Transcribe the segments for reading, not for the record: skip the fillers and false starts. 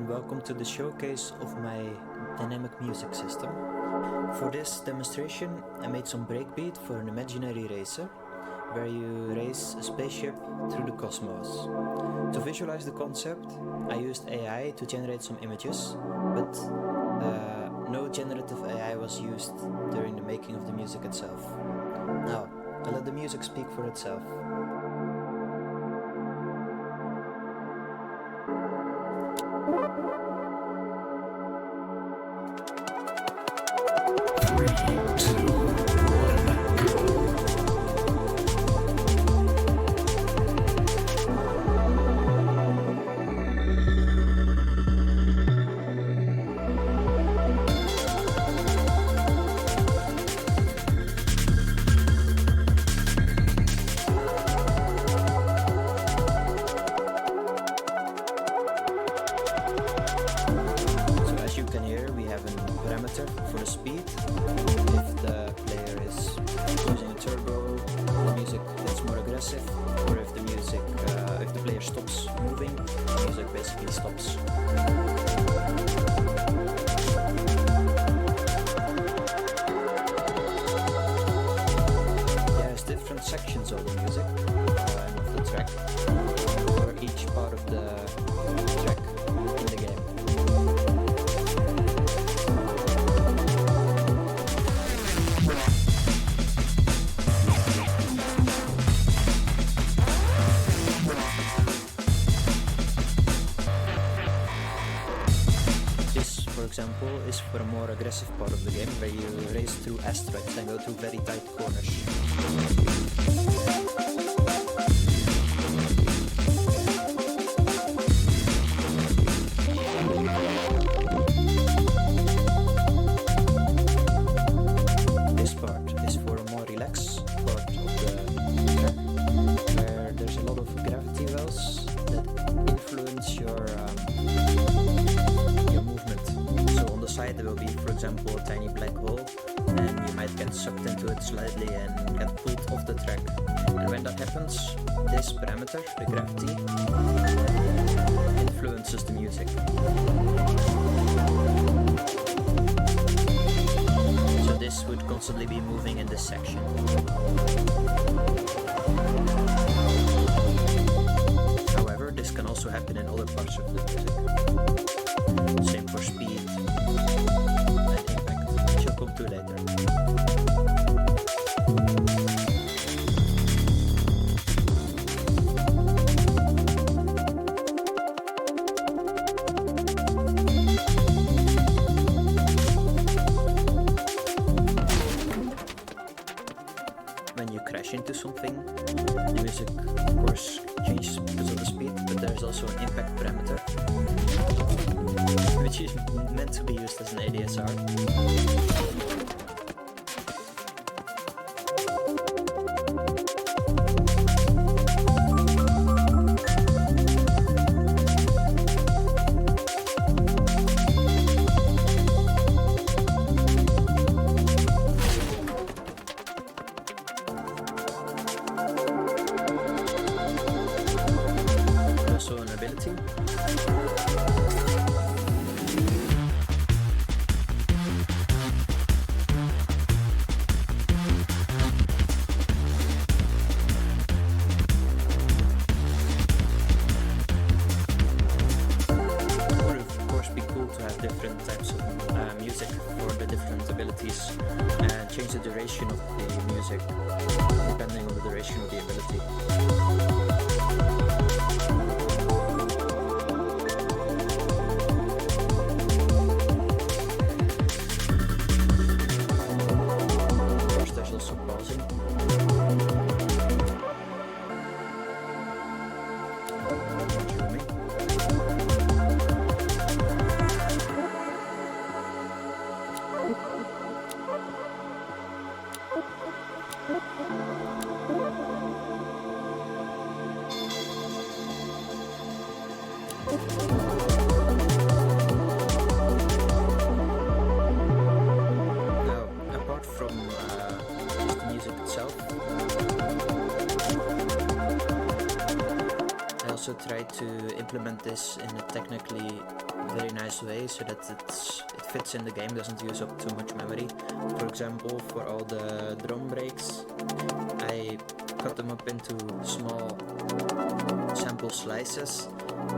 and welcome to the showcase of my dynamic music system. For this demonstration I made some breakbeat for an imaginary racer, where you race a spaceship through the cosmos. To visualize the concept, I used AI to generate some images, but no generative AI was used during the making of the music itself. Now, I'll let the music speak for itself. Parameter for the speed. If the player is using a turbo, the music gets more aggressive, or if the player stops moving, the music basically stops. There's different sections of the music and of the track for each part of the track in the game. For example, is for a more aggressive part of the game, where you race through asteroids and go through very tight corners. This part is for a more relaxed part of the track, where there's a lot of gravity wells that influence your movement. So on the side there will be, for example, a tiny black hole, and you might get sucked into it slightly and get pulled off the track. And when that happens, this parameter, the gravity, influences the music. So this would constantly be moving in this section. However, this can also happen in other parts of the music. Same for speed and impact, which I'll come to later. When you crash into something, the music of course changes because of the speed, but there's also an impact parameter, which is meant to be used as an ADSR. Also an ability. Different types of music for the different abilities, and change the duration of the music depending on the duration of the ability. Of course, there's also pausing. Now, apart from the music itself, I also tried to implement this in a technically very nice way so that it fits in the game, doesn't use up too much memory. For example, for all the drum breaks, I cut them up into small sample slices,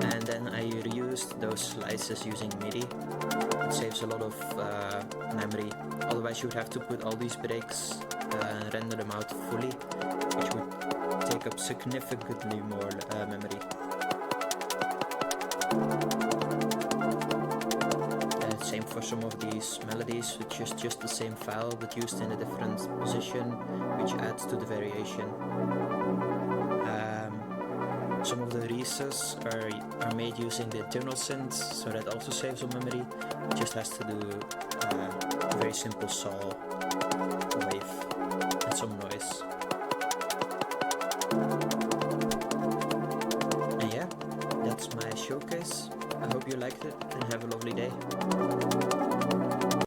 and then I reused those slices using MIDI. It saves a lot of memory. Otherwise you would have to put all these breaks and render them out fully, which would take up significantly more memory. Same for some of these melodies, which is just the same file but used in a different position, which adds to the variation. Some of the recess are made using the internal synth, so that also saves on memory. It just has to do a very simple saw wave and some noise. And yeah, that's my showcase. I hope you liked it and have a lovely day.